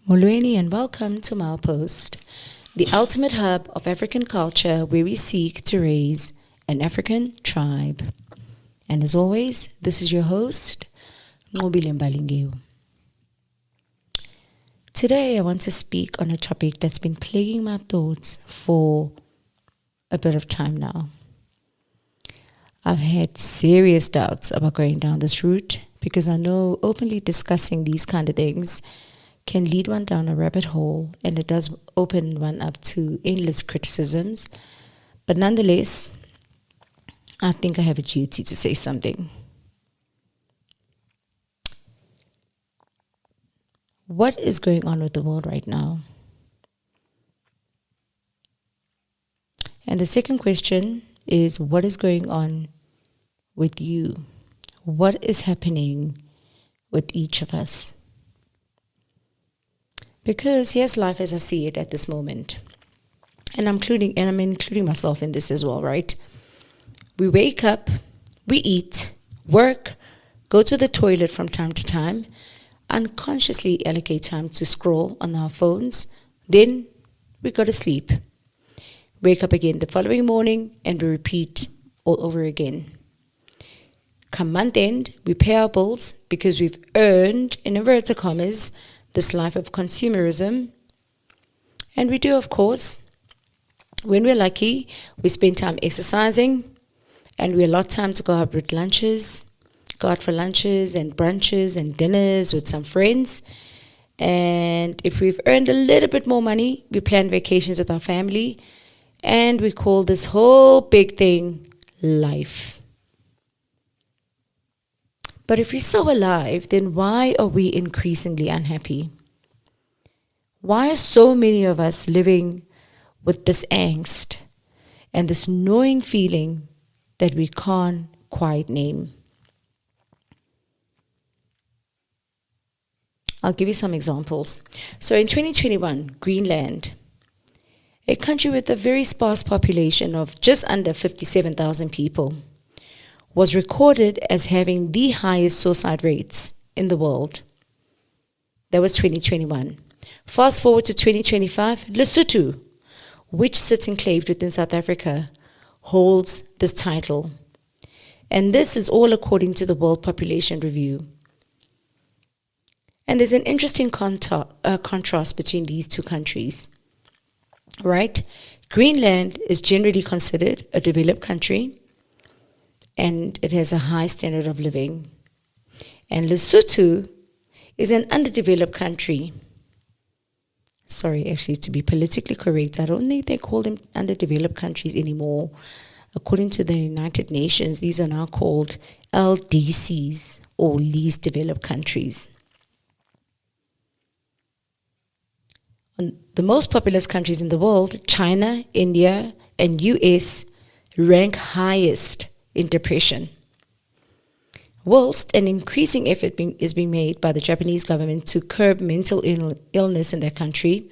Molweni and welcome to Milepost, the ultimate hub of African culture where we seek to raise an African tribe. And as always, this is your host, Nqobile Mbali Ngewu. Today I want to speak on a topic that's been plaguing my thoughts for a bit of time now. I've had serious doubts about going down this route because I know openly discussing these kind of things can lead one down a rabbit hole, and it does open one up to endless criticisms. But nonetheless, I think I have a duty to say something. What is going on with the world right now? And the second question is, what is going on with you? What is happening with each of us? Because here's life as I see it at this moment. And I'm including myself in this as well, right? We wake up, we eat, work, go to the toilet from time to time, unconsciously allocate time to scroll on our phones, then we go to sleep. Wake up again the following morning and we repeat all over again. Come month end, we pay our bills because we've earned, in inverted commas, this life of consumerism. And we do, of course, when we're lucky, we spend time exercising, and we allot time to go out for lunches and brunches and dinners with some friends. And if we've earned a little bit more money, we plan vacations with our family, and we call this whole big thing life. But if we're so alive, then why are we increasingly unhappy? Why are so many of us living with this angst and this gnawing feeling that we can't quite name? I'll give you some examples. So in 2021, Greenland, a country with a very sparse population of just under 57,000 people, was recorded as having the highest suicide rates in the world. That was 2021. Fast forward to 2025, Lesotho, which sits enclaved within South Africa, holds this title. And this is all according to the World Population Review. And there's an interesting contrast between these two countries, right? Greenland is generally considered a developed country, and it has a high standard of living. And Lesotho is an underdeveloped country. Sorry, actually, to be politically correct, I don't think they call them underdeveloped countries anymore. According to the United Nations, these are now called LDCs, or least developed countries. The most populous countries in the world, China, India, and US, rank highest in depression, whilst an increasing effort is being made by the Japanese government to curb mental illness in their country.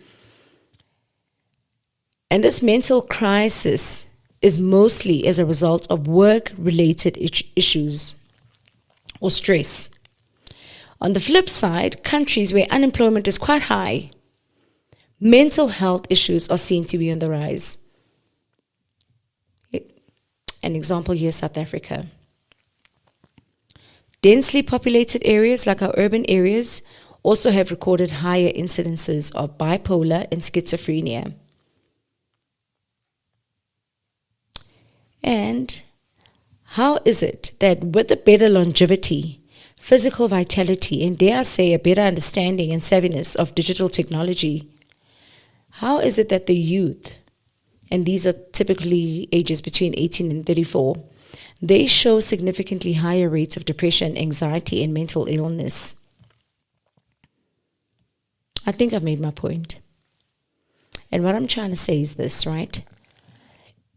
And this mental crisis is mostly as a result of work-related issues or stress. On the flip side, countries where unemployment is quite high, mental health issues are seen to be on the rise. An example here, South Africa. Densely populated areas like our urban areas also have recorded higher incidences of bipolar and schizophrenia. And how is it that with a better longevity, physical vitality, and dare I say a better understanding and savviness of digital technology, how is it that the youth, and these are typically ages between 18 and 34, they show significantly higher rates of depression, anxiety, and mental illness? I think I've made my point. And what I'm trying to say is this, right?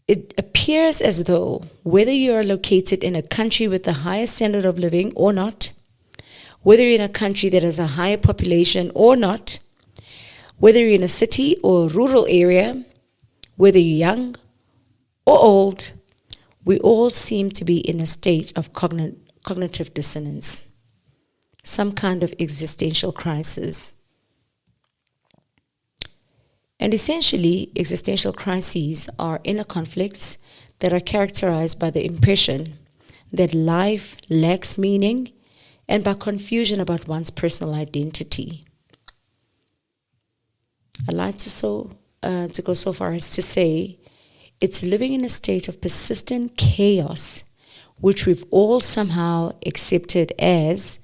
It appears as though whether you are located in a country with a higher standard of living or not, whether you're in a country that has a higher population or not, whether you're in a city or a rural area, whether you're young or old, we all seem to be in a state of cognitive dissonance, some kind of existential crisis. And essentially, existential crises are inner conflicts that are characterized by the impression that life lacks meaning and by confusion about one's personal identity. I'd like to go so far as to say it's living in a state of persistent chaos, which we've all somehow accepted as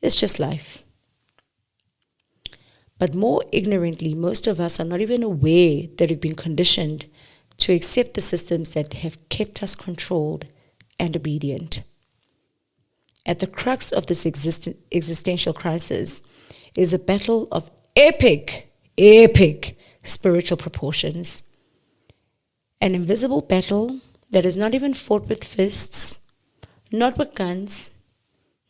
it's just life. But more ignorantly, most of us are not even aware that we've been conditioned to accept the systems that have kept us controlled and obedient. At the crux of this existential crisis is a battle of epic spiritual proportions. An invisible battle that is not even fought with fists, not with guns,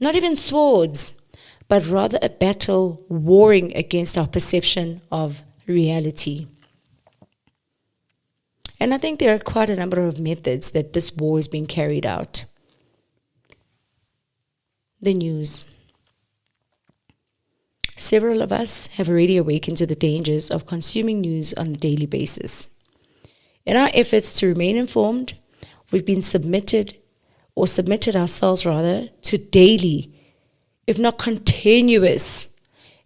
not even swords, but rather a battle warring against our perception of reality. And I think there are quite a number of methods that this war is being carried out. The news. Several of us have already awakened to the dangers of consuming news on a daily basis. In our efforts to remain informed, we've been submitted ourselves to daily, if not continuous.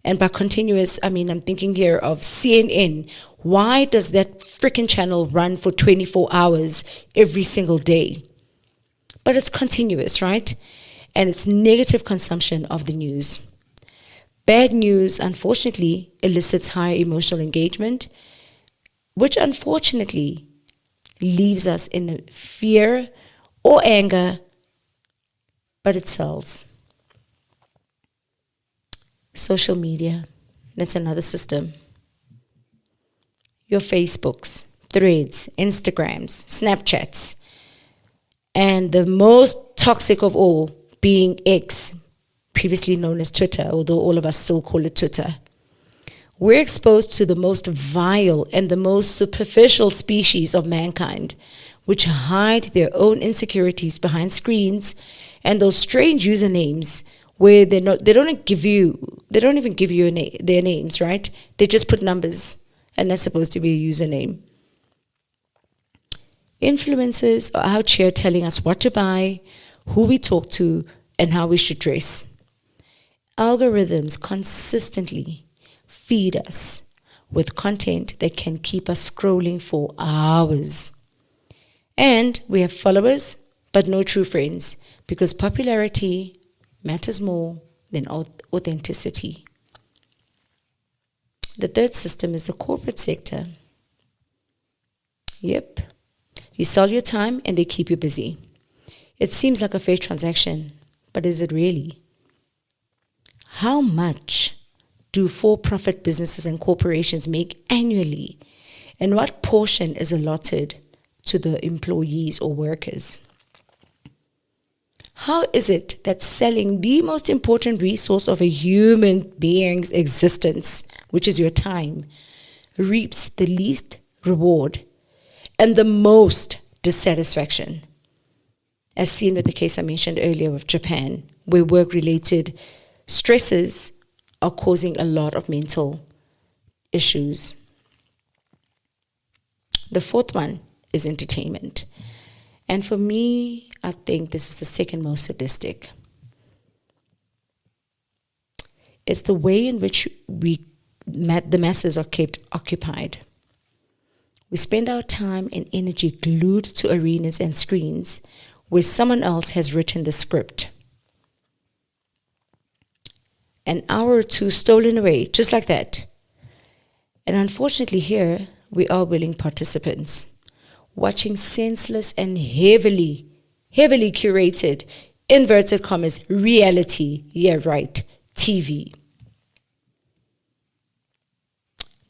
And by continuous, I mean, I'm thinking here of CNN. Why does that freaking channel run for 24 hours every single day? But it's continuous, right? And it's negative consumption of the news. Bad news, unfortunately, elicits higher emotional engagement, which unfortunately leaves us in fear or anger, but it sells. Social media, that's another system. Your Facebooks, Threads, Instagrams, Snapchats, and the most toxic of all being X, previously known as Twitter, although all of us still call it Twitter. We're exposed to the most vile and the most superficial species of mankind, which hide their own insecurities behind screens and those strange usernames where they don't even give you their names, right? They just put numbers, and that's supposed to be a username. Influencers are out here telling us what to buy, who we talk to, and how we should dress. Algorithms consistently feed us with content that can keep us scrolling for hours. And we have followers, but no true friends, because popularity matters more than authenticity. The third system is the corporate sector. Yep. You sell your time and they keep you busy. It seems like a fair transaction, but is it really? How much do for-profit businesses and corporations make annually? And what portion is allotted to the employees or workers? How is it that selling the most important resource of a human being's existence, which is your time, reaps the least reward and the most dissatisfaction? As seen with the case I mentioned earlier of Japan, where work-related stresses are causing a lot of mental issues. The fourth one is entertainment. And for me, I think this is the second most sadistic. It's the way in which the masses are kept occupied. We spend our time and energy glued to arenas and screens where someone else has written the script. An hour or two stolen away, just like that. And unfortunately here, we are willing participants, watching senseless and heavily curated, inverted commas, reality, yeah right, TV.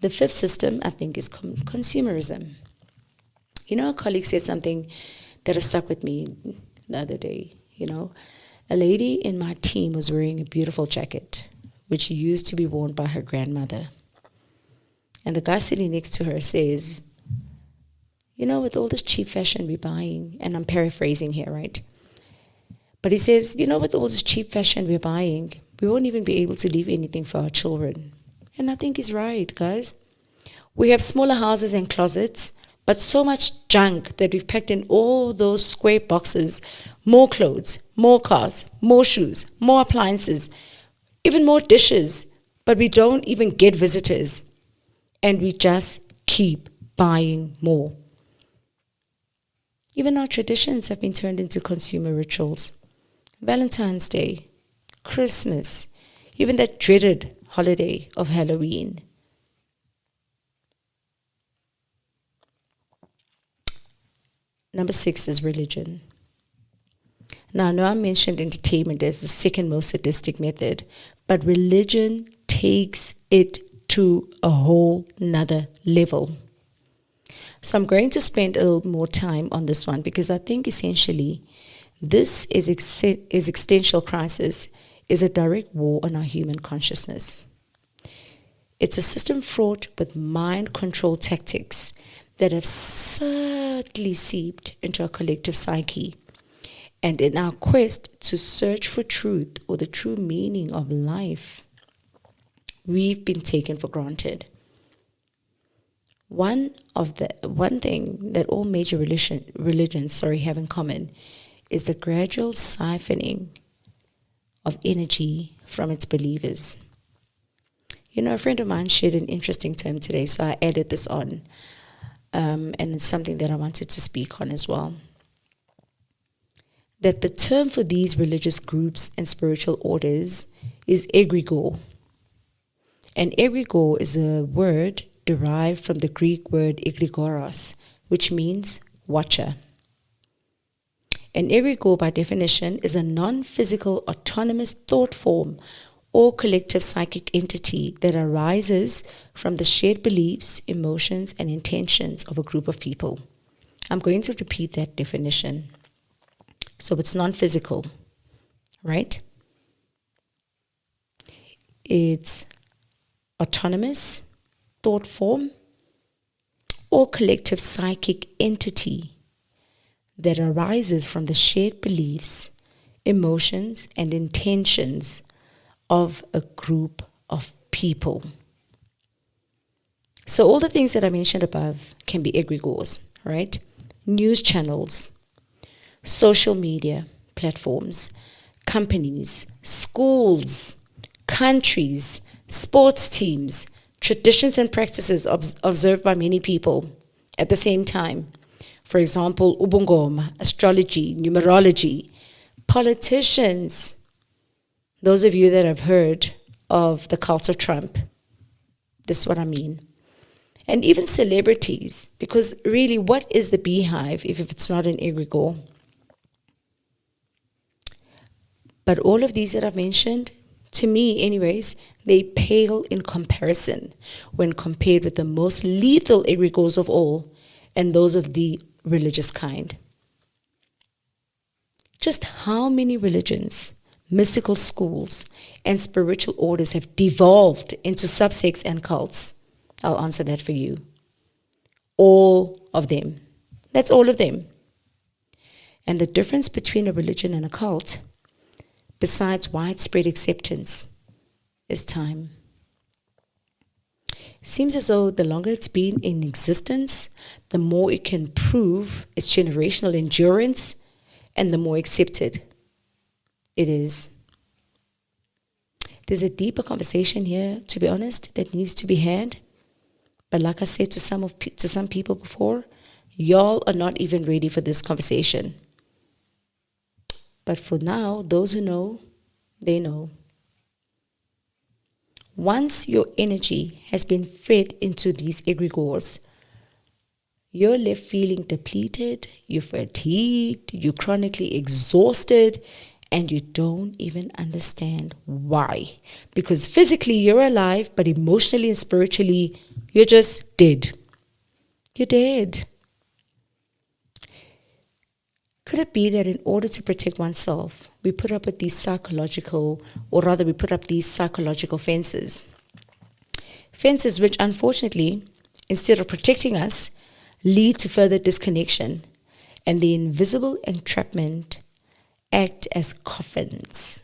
The fifth system, I think, is consumerism. You know, a colleague said something that has stuck with me the other day. You know, a lady in my team was wearing a beautiful jacket, which used to be worn by her grandmother. And the guy sitting next to her says, you know, with all this cheap fashion we're buying, and I'm paraphrasing here, right? But he says, you know, with all this cheap fashion we're buying, we won't even be able to leave anything for our children. And I think he's right, guys. We have smaller houses and closets, but so much junk that we've packed in all those square boxes, more clothes, more cars, more shoes, more appliances, even more dishes, but we don't even get visitors. And we just keep buying more. Even our traditions have been turned into consumer rituals. Valentine's Day, Christmas, even that dreaded holiday of Halloween. Number 6 is religion. Now, I know I mentioned entertainment as the second most sadistic method, but religion takes it to a whole nother level. So I'm going to spend a little more time on this one because I think essentially this is Existential Crisis is a direct war on our human consciousness. It's a system fraught with mind control tactics that have subtly seeped into our collective psyche. And in our quest to search for truth or the true meaning of life, we've been taken for granted. One thing that all major religions have in common is the gradual siphoning of energy from its believers. You know, a friend of mine shared an interesting term today, so I added this on. And it's something that I wanted to speak on as well. That the term for these religious groups and spiritual orders is egregore. And egregore is a word derived from the Greek word egregoros, which means watcher. An egregore, by definition, is a non-physical autonomous thought form or collective psychic entity that arises from the shared beliefs, emotions, and intentions of a group of people. I'm going to repeat that definition. So it's non-physical, right? It's autonomous thought form or collective psychic entity that arises from the shared beliefs, emotions, and intentions of a group of people. So all the things that I mentioned above can be egregores, right? News channels, social media platforms, companies, schools, countries, sports teams, traditions and practices observed by many people at the same time. For example, ubungoma, astrology, numerology, politicians. Those of you that have heard of the cult of Trump, this is what I mean. And even celebrities, because really, what is the beehive if it's not an egregore? But all of these that I've mentioned, to me anyways, they pale in comparison when compared with the most lethal egregores of all, and those of the religious kind. Just how many religions, mystical schools, and spiritual orders have devolved into subsects and cults? I'll answer that for you. All of them. That's all of them. And the difference between a religion and a cult, besides widespread acceptance, is time. It seems as though the longer it's been in existence, the more it can prove its generational endurance and the more accepted it is. There's a deeper conversation here, to be honest, that needs to be had. But like I said to some people before, y'all are not even ready for this conversation. But for now, those who know, they know. Once your energy has been fed into these egregores, you're left feeling depleted, you're fatigued, you're chronically exhausted, and you don't even understand why. Because physically you're alive, but emotionally and spiritually, you're just dead. You're dead. Could it be that in order to protect oneself, we put up with these psychological fences? Fences which, unfortunately, instead of protecting us, lead to further disconnection, and the invisible entrapment act as coffins.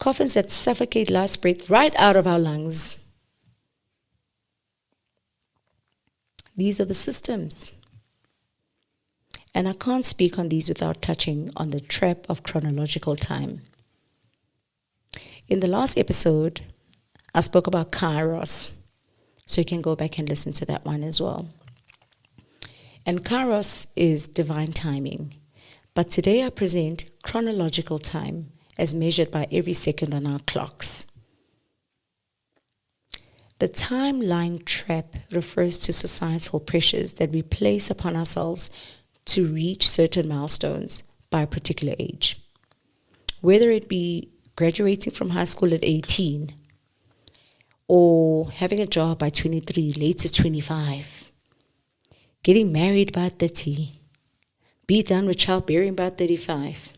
Coffins that suffocate life's breath right out of our lungs. These are the systems. And I can't speak on these without touching on the trap of chronological time. In the last episode, I spoke about Kairos. So you can go back and listen to that one as well. And Kairos is divine timing. But today I present chronological time as measured by every second on our clocks. The timeline trap refers to societal pressures that we place upon ourselves to reach certain milestones by a particular age. Whether it be graduating from high school at 18 or having a job by 23, late to 25, getting married by 30, be done with childbearing by 35,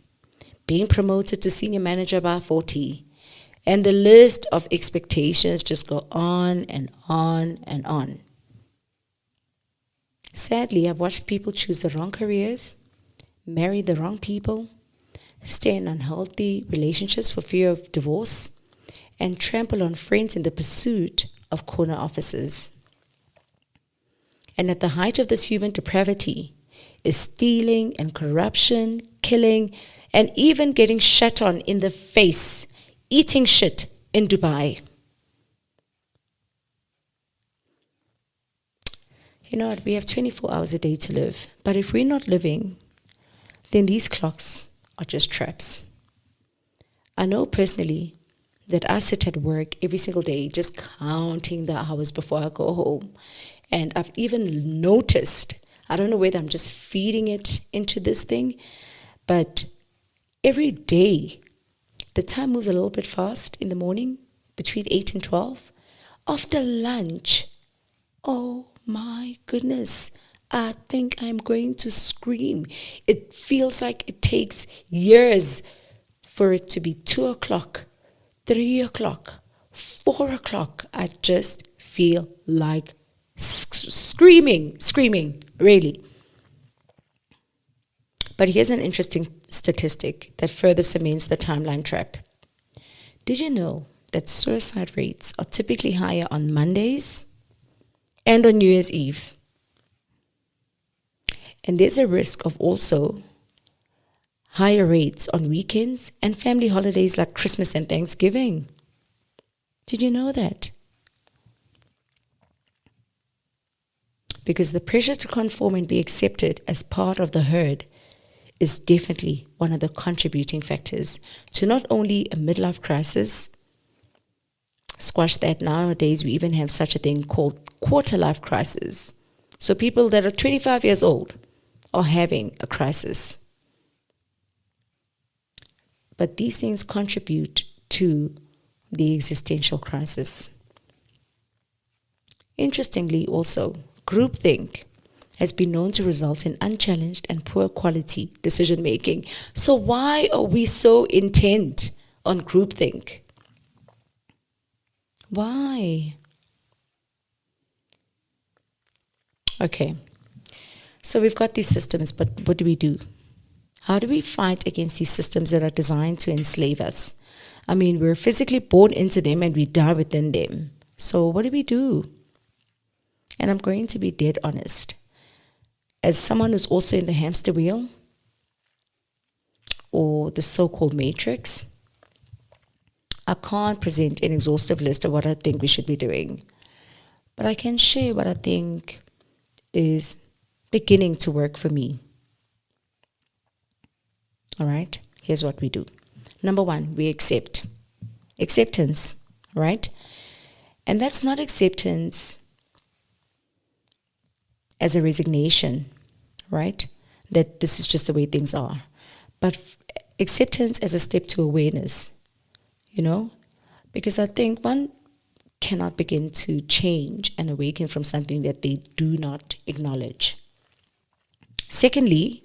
being promoted to senior manager by 40, and the list of expectations just go on and on and on. Sadly, I've watched people choose the wrong careers, marry the wrong people, stay in unhealthy relationships for fear of divorce, and trample on friends in the pursuit of corner offices. And at the height of this human depravity is stealing and corruption, killing, and even getting shat on in the face, eating shit in Dubai. You know what? We have 24 hours a day to live. But if we're not living, then these clocks are just traps. I know personally that I sit at work every single day just counting the hours before I go home. And I've even noticed, I don't know whether I'm just feeding it into this thing, but every day, the time moves a little bit fast in the morning, between 8 and 12. After lunch, oh my goodness, I think I'm going to scream. It feels like it takes years for it to be 2 o'clock, 3 o'clock, 4 o'clock. I just feel like screaming, really. But here's an interesting statistic that further cements the timeline trap. Did you know that suicide rates are typically higher on Mondays and on New Year's Eve? And there's a risk of also higher rates on weekends and family holidays like Christmas and Thanksgiving. Did you know that? Because the pressure to conform and be accepted as part of the herd is definitely one of the contributing factors to not only a midlife crisis, squash that, nowadays we even have such a thing called quarter life crisis. So people that are 25 years old are having a crisis. But these things contribute to the existential crisis. Interestingly also, groupthink has been known to result in unchallenged and poor quality decision making. So why are we so intent on groupthink? Why? Okay, so we've got these systems, but what do we do? How do we fight against these systems that are designed to enslave us? I mean, we're physically born into them and we die within them. So what do we do? And I'm going to be dead honest. As someone who's also in the hamster wheel or the so-called matrix, I can't present an exhaustive list of what I think we should be doing. But I can share what I think is beginning to work for me. All right, here's what we do. Number one, we accept. Acceptance, right? And that's not acceptance as a resignation, right? That this is just the way things are. But acceptance as a step to awareness, you know? Because I think one cannot begin to change and awaken from something that they do not acknowledge. Secondly,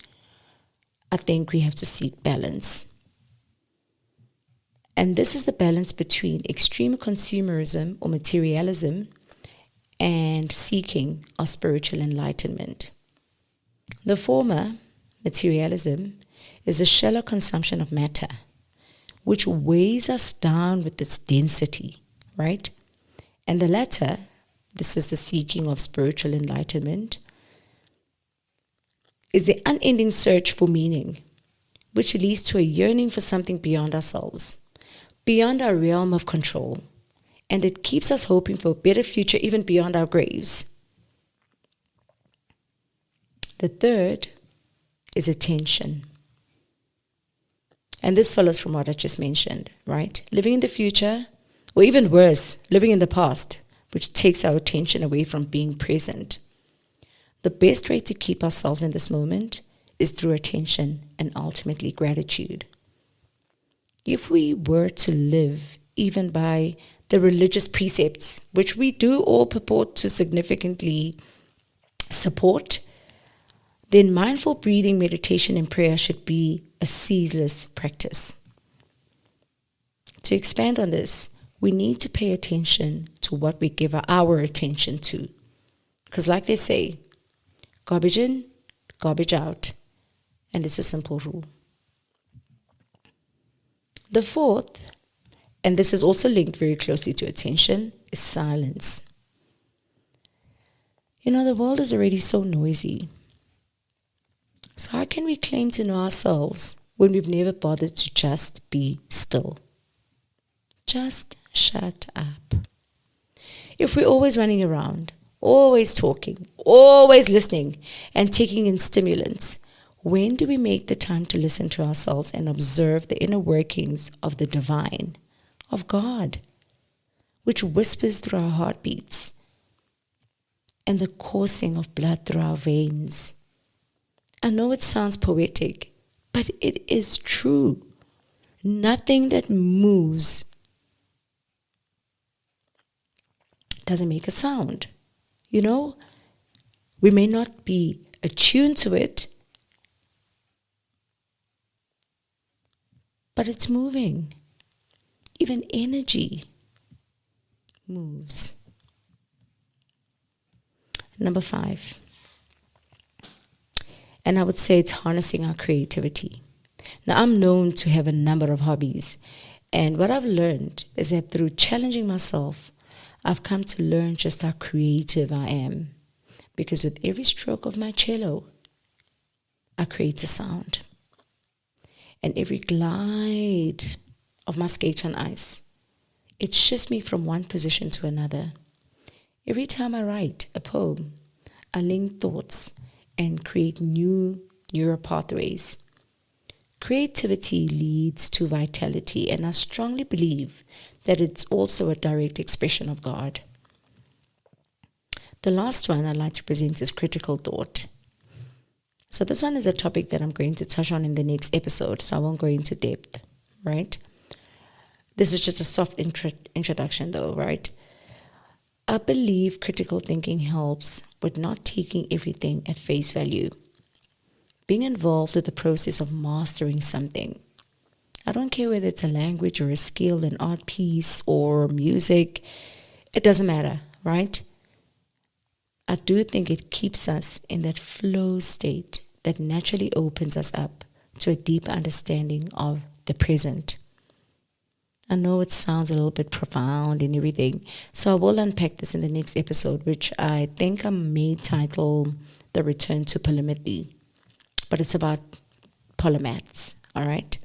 I think we have to seek balance. And this is the balance between extreme consumerism or materialism and seeking of spiritual enlightenment. The former, materialism, is a shallow consumption of matter, which weighs us down with its density, right? And the latter, this is the seeking of spiritual enlightenment, is the unending search for meaning, which leads to a yearning for something beyond ourselves, beyond our realm of control, and it keeps us hoping for a better future even beyond our graves. The third is attention. And this follows from what I just mentioned, right? Living in the future, or even worse, living in the past, which takes our attention away from being present. The best way to keep ourselves in this moment is through attention and ultimately gratitude. If we were to live even by the religious precepts, which we do all purport to significantly support, then mindful breathing, meditation, and prayer should be a ceaseless practice. To expand on this, we need to pay attention to what we give our attention to. Because like they say, garbage in, garbage out. And it's a simple rule. The fourth, and this is also linked very closely to attention, is silence. You know, the world is already so noisy. So how can we claim to know ourselves when we've never bothered to just be still? Just shut up. If we're always running around, always talking, always listening, and taking in stimulants, when do we make the time to listen to ourselves and observe the inner workings of the divine, of God, which whispers through our heartbeats and the coursing of blood through our veins? I know it sounds poetic, but it is true. Nothing that moves doesn't make a sound. You know, we may not be attuned to it, but it's moving. Even energy moves. Number 5. And I would say it's harnessing our creativity. Now, I'm known to have a number of hobbies. And what I've learned is that through challenging myself, I've come to learn just how creative I am. Because with every stroke of my cello, I create a sound. And every glide of my skate on ice, it shifts me from one position to another. Every time I write a poem, I link thoughts and create new neural pathways. Creativity leads to vitality, and I strongly believe that it's also a direct expression of God. The last one I'd like to present is critical thought. So this one is a topic that I'm going to touch on in the next episode, so I won't go into depth, right? This is just a soft introduction though, right? I believe critical thinking helps with not taking everything at face value. Being involved with the process of mastering something. I don't care whether it's a language or a skill, an art piece or music. It doesn't matter, right? I do think it keeps us in that flow state that naturally opens us up to a deeper understanding of the present. I know it sounds a little bit profound and everything, so I will unpack this in the next episode, which I think I may title The Return to Polymathy. But it's about polymaths, all right?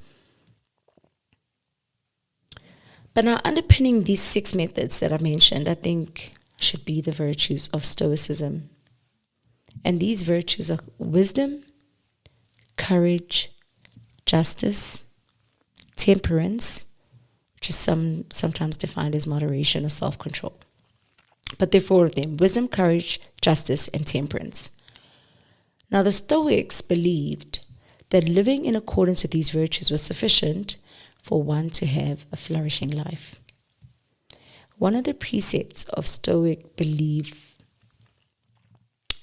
But now, underpinning these 6 methods that I mentioned, I think should be the virtues of Stoicism. And these virtues are wisdom, courage, justice, temperance, which is sometimes defined as moderation or self-control. But there are 4 of them: wisdom, courage, justice, and temperance. Now, the Stoics believed that living in accordance with these virtues was sufficient for one to have a flourishing life. One of the precepts of Stoic belief,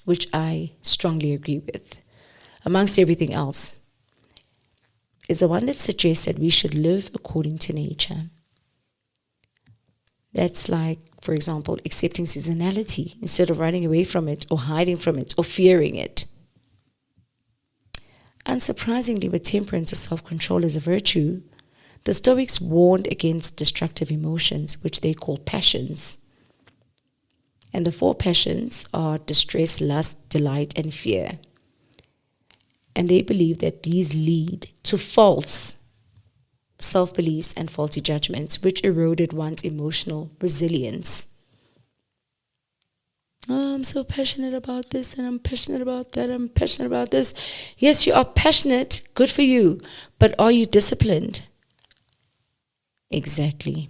which I strongly agree with, amongst everything else, is the one that suggests that we should live according to nature. That's like, for example, accepting seasonality instead of running away from it or hiding from it or fearing it. Unsurprisingly, with temperance or self-control as a virtue, the Stoics warned against destructive emotions, which they call passions. And the four passions are distress, lust, delight, and fear. And they believe that these lead to false self-beliefs and faulty judgments, which eroded one's emotional resilience. Oh, I'm so passionate about this, and I'm passionate about that, I'm passionate about this. Yes, you are passionate, good for you, but are you disciplined? Exactly.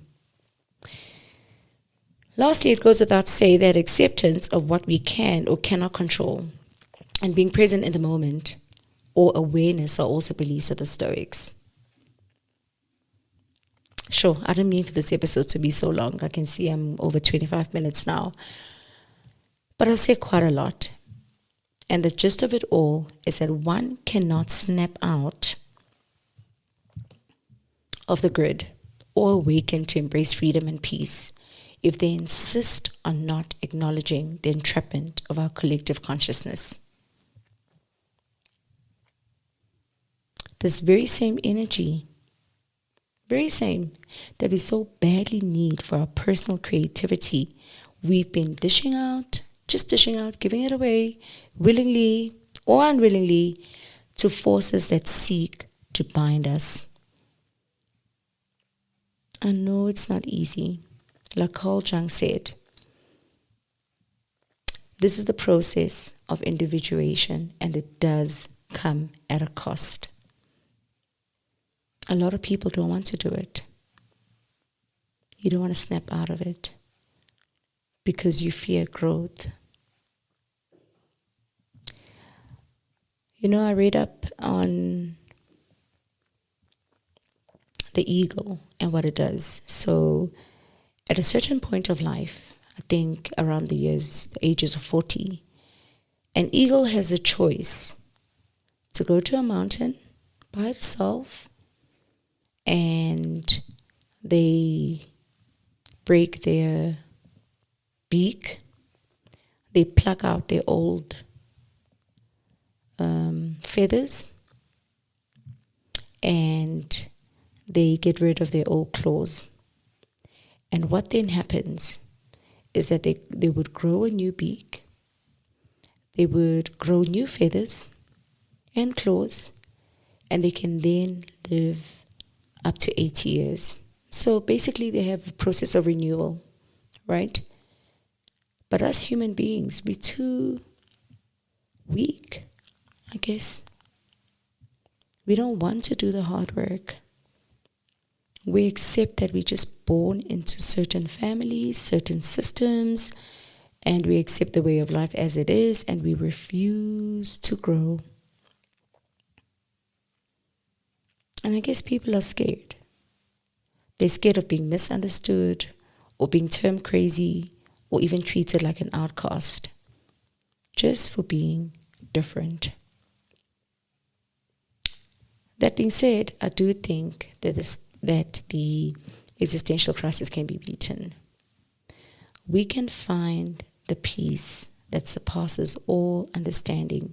Lastly, it goes without saying that acceptance of what we can or cannot control and being present in the moment or awareness are also beliefs of the Stoics. Sure, I didn't mean for this episode to be so long. I can see I'm over 25 minutes now. But I've said quite a lot. And the gist of it all is that one cannot snap out of the grid or awaken to embrace freedom and peace if they insist on not acknowledging the entrapment of our collective consciousness. This very same energy, very same, that we so badly need for our personal creativity, we've been dishing out, giving it away, willingly or unwillingly, to forces that seek to bind us. I know it's not easy. Like Carl Jung said, this is the process of individuation, and it does come at a cost. A lot of people don't want to do it. You don't want to snap out of it because you fear growth. You know, I read up on the eagle and what it does. So at a certain point of life, I think around the ages of 40, an eagle has a choice to go to a mountain by itself, and they break their beak, they pluck out their old feathers, and they get rid of their old claws. And what then happens is that they would grow a new beak, they would grow new feathers and claws, and they can then live up to 80 years. So basically they have a process of renewal, right? But us human beings, we're too weak, I guess. We don't want to do the hard work. We accept that we're just born into certain families, certain systems, and we accept the way of life as it is, and we refuse to grow. And I guess people are scared. They're scared of being misunderstood or being termed crazy or even treated like an outcast just for being different. That being said, I do think that the existential crisis can be beaten. We can find the peace that surpasses all understanding